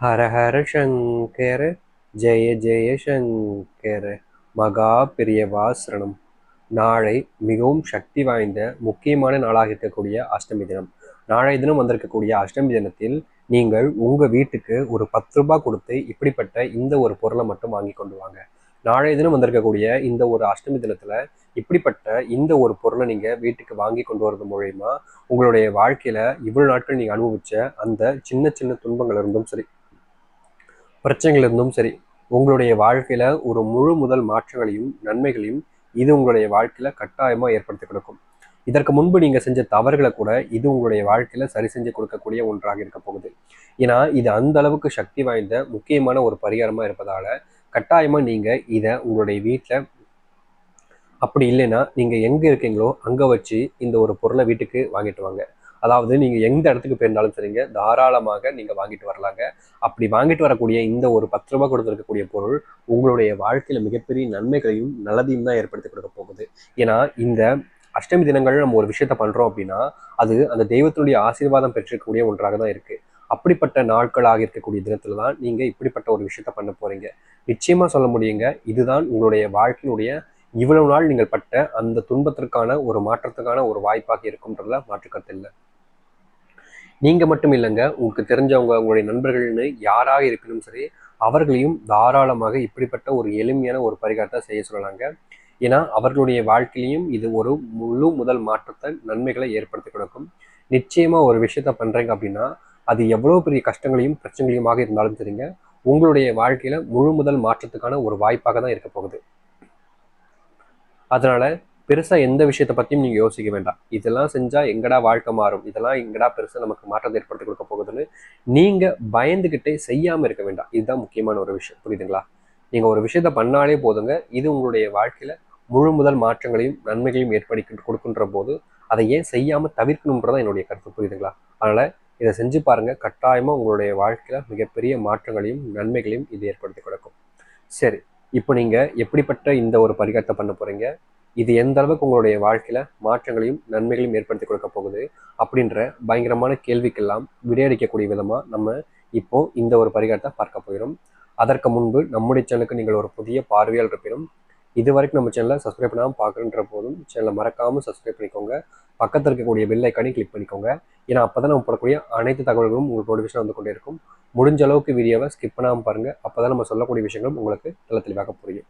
ஹர ஹர சங்கர ஜெய ஜெய சங்கர மகா பெரியவா சரணம். நாளை மிகவும் சக்தி வாய்ந்த முக்கியமான நாளாக இருக்கக்கூடிய அஷ்டமி தினம். நாளைய தினம் வந்திருக்கக்கூடிய அஷ்டமி தினத்தில் நீங்கள் உங்க வீட்டுக்கு ஒரு 10 ரூபாய் கொடுத்து இப்படிப்பட்ட இந்த ஒரு பொருளை மட்டும் வாங்கி கொண்டு வாங்க. நாளைய தினம் வந்திருக்கக்கூடிய இந்த ஒரு அஷ்டமி தினத்துல இப்படிப்பட்ட இந்த ஒரு பொருளை நீங்க வீட்டுக்கு வாங்கி கொண்டு வரது மூலயமா உங்களுடைய வாழ்க்கையில இவ்வளவு நாட்கள் நீங்க அனுபவிச்ச அந்த சின்ன சின்ன துன்பங்கள் இருந்தும் சரி, பிரச்சனைகள் இருந்தும் சரி, உங்களுடைய வாழ்க்கையில ஒரு முழு முதல் மாற்றங்களையும் நன்மைகளையும் இது உங்களுடைய வாழ்க்கையில கட்டாயமா ஏற்படுத்தி கொடுக்கும். இதற்கு முன்பு நீங்க செஞ்ச தவறுகளை கூட இது உங்களுடைய வாழ்க்கையில சரி செஞ்சு கொடுக்கக்கூடிய ஒன்றாக இருக்க போகுது. ஏன்னா இது அந்த அளவுக்கு சக்தி வாய்ந்த முக்கியமான ஒரு பரிகாரமா இருப்பதால கட்டாயமா நீங்க இதை உங்களுடைய வீட்டுல, அப்படி இல்லைன்னா நீங்க எங்க இருக்கீங்களோ அங்க வச்சு இந்த ஒரு பொருளை வீட்டுக்கு வாங்கிட்டு வாங்க. அதாவது நீங்க எந்த இடத்துக்கு போயிருந்தாலும் சரிங்க, தாராளமாக நீங்க வாங்கிட்டு வரலாங்க. அப்படி வாங்கிட்டு வரக்கூடிய இந்த ஒரு 10 ரூபாய் கொடுத்துருக்கக்கூடிய பொருள் உங்களுடைய வாழ்க்கையில மிகப்பெரிய நன்மைகளையும் நல்லதையும் தான் ஏற்படுத்தி கொடுக்க போகுது. ஏன்னா இந்த அஷ்டமி தினங்கள் நம்ம ஒரு விஷயத்த பண்றோம் அப்படின்னா அது அந்த தெய்வத்தினுடைய ஆசீர்வாதம் பெற்றிருக்கக்கூடிய ஒன்றாக தான் இருக்கு. அப்படிப்பட்ட நாட்களாக இருக்கக்கூடிய தினத்துல தான் நீங்க இப்படிப்பட்ட ஒரு விஷயத்த பண்ண போறீங்க. நிச்சயமா சொல்ல முடியுங்க, இதுதான் உங்களுடைய வாழ்க்கையினுடைய இவ்வளவு நாள் நீங்கள் பட்ட அந்த துன்பத்திற்கான ஒரு மாற்றத்துக்கான ஒரு வாய்ப்பாக இருக்கும்ன்றதுல மாற்றுக்கருத்து இல்லை. நீங்க மட்டும் இல்லைங்க, உங்களுக்கு தெரிஞ்சவங்க உங்களுடைய நண்பர்கள்னு யாராக இருக்கணும் சரி, அவர்களையும் தாராளமாக இப்படிப்பட்ட ஒரு எளிமையான ஒரு பரிகாரத்தை செய்ய சொல்லலாங்க. ஏன்னா அவர்களுடைய வாழ்க்கையிலையும் இது ஒரு முழு முதல் மாற்றத்தை நன்மைகளை ஏற்படுத்தி கொடுக்கும். நிச்சயமா ஒரு விஷயத்த பண்றீங்க அப்படின்னா அது எவ்வளவு பெரிய கஷ்டங்களையும் பிரச்சனைகளையுமாக இருந்தாலும் சரிங்க, உங்களுடைய வாழ்க்கையில முழு முதல் மாற்றத்துக்கான ஒரு வாய்ப்பாக தான் இருக்க போகுது. அதனால பெருசா எந்த விஷயத்த பத்தியும் நீங்க யோசிக்க வேண்டாம். இதெல்லாம் செஞ்சா எங்கடா வாழ்க்கை மாறும், இதெல்லாம் எங்கடா பெருசா நமக்கு மாற்றத்தை ஏற்படுத்தி கொடுக்க போகுதுன்னு நீங்க பயந்துகிட்டே செய்யாம இருக்க வேண்டாம். இதுதான் முக்கியமான ஒரு விஷயம், புரியுதுங்களா? நீங்க ஒரு விஷயத்த பண்ணாலே போதுங்க, இது உங்களுடைய வாழ்க்கையில முழு முதல் மாற்றங்களையும் நன்மைகளையும் ஏற்படுத்தி கொடுக்குன்ற போது அதை ஏன் செய்யாம தவிர்க்கணும்ன்றதான் என்னுடைய கருத்து, புரியுதுங்களா? அதனால இதை செஞ்சு பாருங்க, கட்டாயமா உங்களுடைய வாழ்க்கையில மிகப்பெரிய மாற்றங்களையும் நன்மைகளையும் இது ஏற்படுத்தி கொடுக்கும். சரி, இப்போ நீங்க எப்படிப்பட்ட இந்த ஒரு பரிகாரத்தை பண்ண போறீங்க, இது எந்த அளவுக்கு உங்களுடைய வாழ்க்கையில மாற்றங்களையும் நன்மைகளையும் ஏற்படுத்தி கொடுக்க போகுது அப்படின்ற பயங்கரமான கேள்விக்கெல்லாம் விடையளிக்கக்கூடிய விதமா நம்ம இப்போ இந்த ஒரு பரிகாரத்தை பார்க்க போகிறோம். அதற்கு முன்பு நம்முடைய சேனலுக்கு நீங்கள் ஒரு புதிய பார்வையாளர் இருப்பினும் இது வரைக்கும் நம்ம சேனலை சப்ஸ்கிரைப் பண்ணாமல் பார்க்குறன்ற போதும் சேனலை மறக்காமல் சப்ஸ்கிரைப் பண்ணிக்கோங்க. பக்கத்தில் இருக்கக்கூடிய பெல் ஐக்கானையும் கிளிக் பண்ணிக்கோங்க. ஏன்னா அப்போ தான் நம்ம போடக்கூடிய அனைத்து தகவல்களும் உங்களுக்கு நோட்டிஃபிகேஷன் வந்து கொண்டே இருக்கும். முடிஞ்ச அளவுக்கு வீடியோவை ஸ்கிப் பண்ணாமல் பாருங்கள். அப்போ தான் நம்ம சொல்லக்கூடிய விஷயங்களும் உங்களுக்கு தெளிவாக புரியும்.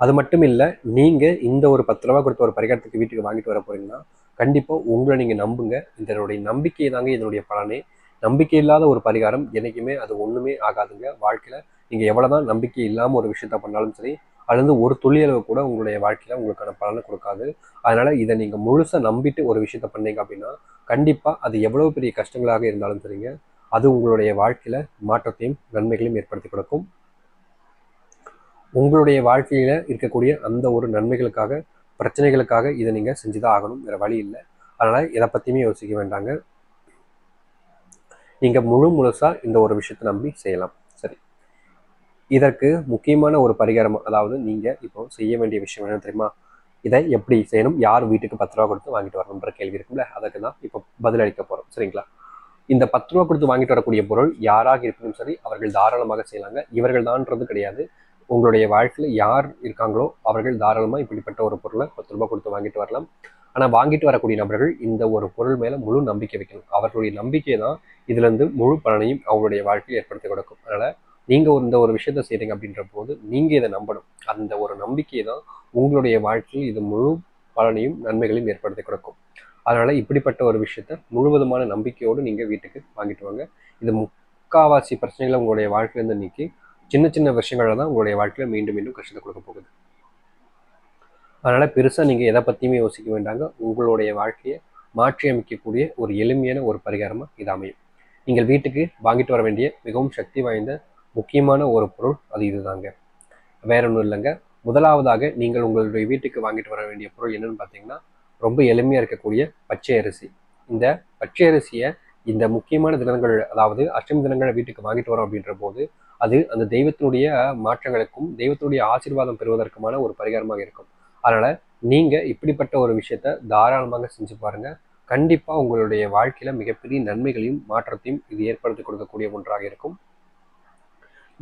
அது மட்டும் இல்லை, நீங்கள் இந்த ஒரு 10 ரூபா கொடுத்த ஒரு பரிகாரத்துக்கு வீட்டுக்கு வாங்கிட்டு வர போறீங்கன்னா கண்டிப்பாக உங்களை நீங்கள் நம்புங்க. இதனுடைய நம்பிக்கை தாங்க இதனுடைய பலனே. நம்பிக்கை இல்லாத ஒரு பரிகாரம் என்றைக்குமே அது ஒன்றுமே ஆகாதுங்க. வாழ்க்கையில் நீங்கள் எவ்வளோதான் நம்பிக்கை இல்லாமல் ஒரு விஷயத்த பண்ணாலும் சரி, அதுலேருந்து ஒரு துளி அளவு கூட உங்களுடைய வாழ்க்கையில் உங்களுக்கான பலனை கொடுக்காது. அதனால் இதை நீங்கள் முழுசாக நம்பிட்டு ஒரு விஷயத்த பண்ணீங்க அப்படின்னா கண்டிப்பாக அது எவ்வளோ பெரிய கஷ்டங்களாக இருந்தாலும் சரிங்க, அது உங்களுடைய வாழ்க்கையில் மாற்றத்தையும் நன்மைகளையும் ஏற்படுத்தி கொடுக்கும். உங்களுடைய வாழ்க்கையில இருக்கக்கூடிய அந்த ஒரு நன்மைகளுக்காக, பிரச்சனைகளுக்காக இதை நீங்க செஞ்சுதான் ஆகணும், வேற வழி இல்லை. அதனால எதை பத்தியுமே யோசிக்க வேண்டாங்க. நீங்க முழுசா இந்த ஒரு விஷயத்தை நம்பி செய்யலாம். சரி, இதற்கு முக்கியமான ஒரு பரிகாரம், அதாவது நீங்க இப்போ செய்ய வேண்டிய விஷயம் என்ன தெரியுமா? இதை எப்படி செய்யணும், யார் வீட்டுக்கு 10 ரூபா கொடுத்து வாங்கிட்டு வரணும்ன்ற கேள்வி இருக்குல்ல, அதுக்கு தான் இப்போ பதிலளிக்க போறோம். சரிங்களா? இந்த 10 ரூபா கொடுத்து வாங்கிட்டு வரக்கூடிய பொருள் யாராக இருக்கணும் சரி, அவர்கள் தாராளமாக செய்யலாங்க. இவர்கள் தான்ன்றது கிடையாது. உங்களுடைய வாழ்க்கையில் யார் இருக்காங்களோ அவர்கள் தாராளமாக இப்படிப்பட்ட ஒரு பொருளை 10 ரூபாய் கொடுத்து வாங்கிட்டு வரலாம். ஆனால் வாங்கிட்டு வரக்கூடிய நபர்கள் இந்த ஒரு பொருள் மேலே முழு நம்பிக்கை வைக்கணும். அவர்களுடைய நம்பிக்கை தான் இதுலேருந்து முழு பலனையும் அவங்களுடைய வாழ்க்கையை ஏற்படுத்தி கொடுக்கும். அதனால் நீங்கள் இந்த ஒரு விஷயத்த செய்கிறீங்க அப்படின்ற போது நீங்கள் இதை நம்பணும். அந்த ஒரு நம்பிக்கை தான் உங்களுடைய வாழ்க்கையில் இது முழு பலனையும் நன்மைகளையும் ஏற்படுத்தி கொடுக்கும். அதனால இப்படிப்பட்ட ஒரு விஷயத்த முழுவதுமான நம்பிக்கையோடு நீங்க வீட்டுக்கு வாங்கிட்டு வாங்க. இது முக்காவாசி பிரச்சனைகளை உங்களுடைய வாழ்க்கையிலேருந்து நீக்கி சின்ன சின்ன விஷயங்கள்ல தான் உங்களுடைய வாழ்க்கையில மீண்டும் மீண்டும் கஷ்டத்தை கொடுக்க போகுது. அதனால பெருசா நீங்க எதை பத்தியுமே யோசிக்க வேண்டாங்க. உங்களுடைய வாழ்க்கையை மாற்றி அமைக்கக்கூடிய ஒரு எளிமையான ஒரு பரிகாரமா இது அமையும். நீங்கள் வீட்டுக்கு வாங்கிட்டு வர வேண்டிய மிகவும் சக்தி வாய்ந்த முக்கியமான ஒரு பொருள் அது இதுதாங்க, வேற ஒன்றும் இல்லைங்க. முதலாவதாக நீங்கள் உங்களுடைய வீட்டுக்கு வாங்கிட்டு வர வேண்டிய பொருள் என்னன்னு பார்த்தீங்கன்னா, ரொம்ப எளிமையா இருக்கக்கூடிய பச்சை அரிசி. இந்த பச்சை அரிசியை இந்த முக்கியமான தினங்கள், அதாவது அஷ்டமி தினங்களை வீட்டுக்கு வாங்கிட்டு வரோம் அப்படின்ற போது அது அந்த தெய்வத்தினுடைய மாற்றங்களுக்கும் தெய்வத்தினுடைய ஆசீர்வாதம் பெறுவதற்குமான ஒரு பரிகாரமாக இருக்கும். அதனால நீங்க இப்படிப்பட்ட ஒரு விஷயத்த தாராளமாக செஞ்சு பாருங்க. கண்டிப்பாக உங்களுடைய வாழ்க்கையில் மிகப்பெரிய நன்மைகளையும் மாற்றத்தையும் இது ஏற்படுத்தி கொடுக்கக்கூடிய ஒன்றாக இருக்கும்.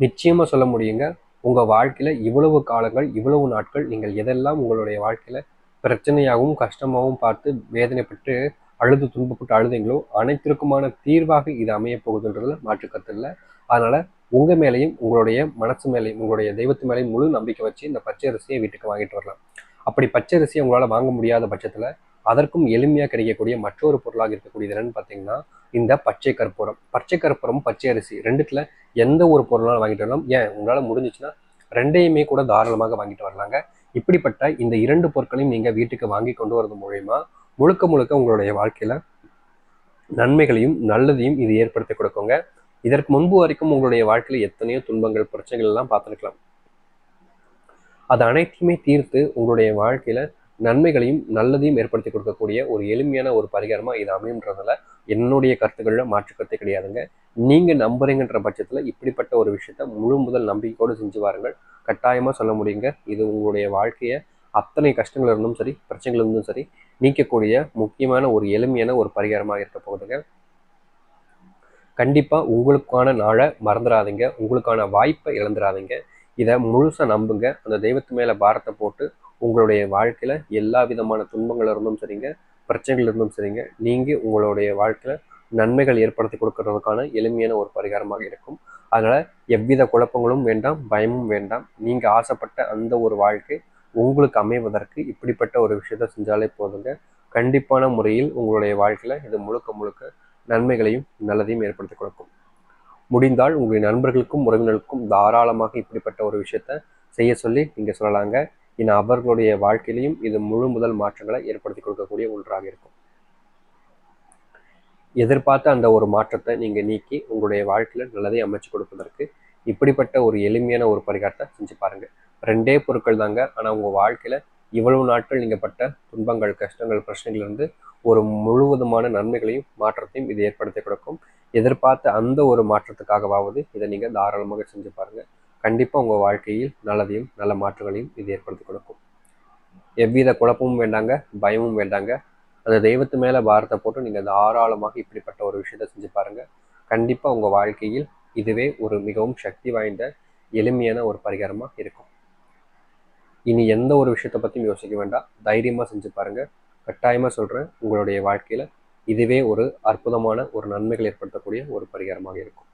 நிச்சயமாக சொல்ல முடியுங்க, உங்கள் வாழ்க்கையில் இவ்வளவு காலங்கள் இவ்வளவு நாட்கள் நீங்கள் எதெல்லாம் உங்களுடைய வாழ்க்கையில் பிரச்சனையாகவும் கஷ்டமாகவும் பார்த்து வேதனைப்பட்டு அழுது துன்பப்பட்டு அழுதீங்களோ அனைத்திற்குமான தீர்வாக இது அமைய போகுதுன்றதுல மாற்றுக்கருத்து இல்லை. அதனால் உங்கள் மேலேயும் உங்களுடைய மனசு மேலேயும் உங்களுடைய தெய்வத்து மேலேயும் முழு நம்பிக்கை வச்சு இந்த பச்சை அரிசியை வீட்டுக்கு வாங்கிட்டு வரலாம். அப்படி பச்சை அரிசியை உங்களால் வாங்க முடியாத பட்சத்தில் அதற்கும் எளிமையாக கிடைக்கக்கூடிய மற்றொரு பொருளாக இருக்கக்கூடியது என்னன்னு பார்த்தீங்கன்னா இந்த பச்சை கற்பூரம். பச்சை கற்பூரம் பச்சை அரிசி ரெண்டுத்துல எந்த ஒரு பொருளாலும் வாங்கிட்டு வரலாம். ஏன் உங்களால் முடிஞ்சிச்சுன்னா ரெண்டையுமே கூட தாராளமாக வாங்கிட்டு வரலாங்க. இப்படிப்பட்ட இந்த 2 பொருட்களையும் நீங்கள் வீட்டுக்கு வாங்கி கொண்டு வரது மூலயமா முழுக்க முழுக்க உங்களுடைய வாழ்க்கையில் நன்மைகளையும் நல்லதையும் இது ஏற்படுத்தி கொடுக்குங்க. இதற்கு முன்பு வரைக்கும் உங்களுடைய வாழ்க்கையில் எத்தனையோ துன்பங்கள் பிரச்சனைகள் எல்லாம் பார்த்துருக்கலாம். அது அனைத்தையுமே தீர்த்து உங்களுடைய வாழ்க்கையில நன்மைகளையும் நல்லதையும் ஏற்படுத்தி கொடுக்கக்கூடிய ஒரு எளிமையான ஒரு பரிகாரமாக இது அமையுன்றதுல என்னுடைய கருத்துக்களில் மாற்றுக்கருத்தே கிடையாதுங்க. நீங்கள் நம்புறீங்கன்ற பட்சத்தில் இப்படிப்பட்ட ஒரு விஷயத்த முழு முதல் நம்பிக்கையோடு செஞ்சு வாருங்கள். கட்டாயமாக சொல்ல முடியுங்க, இது உங்களுடைய வாழ்க்கையை அத்தனை கஷ்டங்கள் இருந்தும் சரி பிரச்சனைகள் இருந்தும் சரி நீக்கக்கூடிய முக்கியமான ஒரு எளிமையான ஒரு பரிகாரமாக இருக்க போகுதுங்க. கண்டிப்பாக உங்களுக்கான நாளை மறந்துடாதீங்க, உங்களுக்கான வாய்ப்பை இழந்துடாதீங்க. இதை முழுசாக நம்புங்க. அந்த தெய்வத்து மேலே பாரத்தை போட்டு உங்களுடைய வாழ்க்கையில் எல்லா விதமான துன்பங்கள் இருந்தும் சரிங்க பிரச்சனைகள் இருந்தும் சரிங்க நீங்கள் உங்களுடைய வாழ்க்கையில் நன்மைகள் ஏற்படுத்தி கொடுக்கறதுக்கான எளிமையான ஒரு பரிகாரமாக இருக்கும். அதனால் எவ்வித குழப்பங்களும் வேண்டாம், பயமும் வேண்டாம். நீங்கள் ஆசைப்பட்ட அந்த ஒரு வாழ்க்கை உங்களுக்கு அமைவதற்கு இப்படிப்பட்ட ஒரு விஷயத்த செஞ்சாலே போதுங்க. கண்டிப்பான முறையில் உங்களுடைய வாழ்க்கையில் இது முழுக்க முழுக்க நன்மைகளையும் நல்லதையும் ஏற்படுத்தி கொடுக்கும். முடிந்தால் உங்களுடைய நண்பர்களுக்கும் உறவினர்களுக்கும் தாராளமாக இப்படிப்பட்ட ஒரு விஷயத்த செய்ய சொல்லி நீங்கள் சொல்லலாங்க. ஏன்னா அவர்களுடைய வாழ்க்கையிலையும் இது முழு முதல் மாற்றங்களை ஏற்படுத்தி கொடுக்கக்கூடிய ஒன்றாக இருக்கும். எதிர்பார்த்த அந்த ஒரு மாற்றத்தை நீங்கள் நீக்கி உங்களுடைய வாழ்க்கையில் நல்லதை அமைச்சு கொடுப்பதற்கு இப்படிப்பட்ட ஒரு எளிமையான ஒரு பரிகாரத்தை செஞ்சு பாருங்கள். 2 பொருட்கள் தாங்க, ஆனால் உங்கள் வாழ்க்கையில் இவ்வளவு நாட்கள் நீங்கள் பட்ட துன்பங்கள் கஷ்டங்கள் பிரச்சனைகளிலிருந்து ஒரு முழுவதுமான நன்மைகளையும் மாற்றத்தையும் இது ஏற்படுத்தி கொடுக்கும். எதிர்பார்த்த அந்த ஒரு மாற்றத்துக்காகவாவது இதை நீங்கள் தாராளமாக செஞ்சு பாருங்கள். கண்டிப்பாக உங்கள் வாழ்க்கையில் நல்லதையும் நல்ல மாற்றங்களையும் இது ஏற்படுத்தி கொடுக்கும். எவ்வித குழப்பமும் வேண்டாங்க, பயமும் வேண்டாங்க. அந்த தெய்வத்து மேலே பாரத்தை போட்டு நீங்கள் தாராளமாக இப்படிப்பட்ட ஒரு விஷயத்தை செஞ்சு பாருங்கள். கண்டிப்பாக உங்கள் வாழ்க்கையில் இதுவே ஒரு மிகவும் சக்தி வாய்ந்த எளிமையான ஒரு பரிகாரமாக இருக்கும். இனி எந்த ஒரு விஷயத்தை பற்றியும் யோசிக்க வேண்டாம், தைரியமாக செஞ்சு பாருங்கள். கட்டாயமாக சொல்கிறேன், உங்களுடைய வாழ்க்கையில் இதுவே ஒரு அற்புதமான ஒரு நன்மைகள் ஏற்படுத்தக்கூடிய ஒரு பரிகாரமாக இருக்கும்.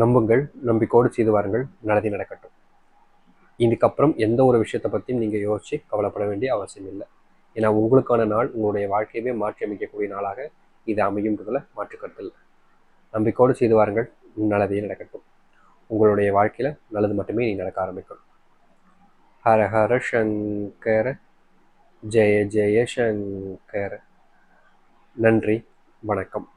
நம்புங்கள், நம்பிக்கையோடு செய்து வாருங்கள், நல்லது நடக்கட்டும். இதுக்கப்புறம் எந்த ஒரு விஷயத்தை பற்றியும் நீங்கள் யோசித்து கவலைப்பட வேண்டிய அவசியம் இல்லை. ஏன்னா உங்களுக்கான நாள் உங்களுடைய வாழ்க்கையவே மாற்றி அமைக்கக்கூடிய நாளாக இது அமையும்ன்றதில் மாற்றுக்கருத்து இல்லை. நம்பிக்கையோடு செய்து வாருங்கள், நல்லதே நடக்கட்டும். உங்களுடைய வாழ்க்கையில் நல்லது மட்டுமே நீ நடக்க ஆரம்பிக்கும். ஹர ஹர சங்கர, ஜெய ஜெய சங்கர. நன்றி, வணக்கம்.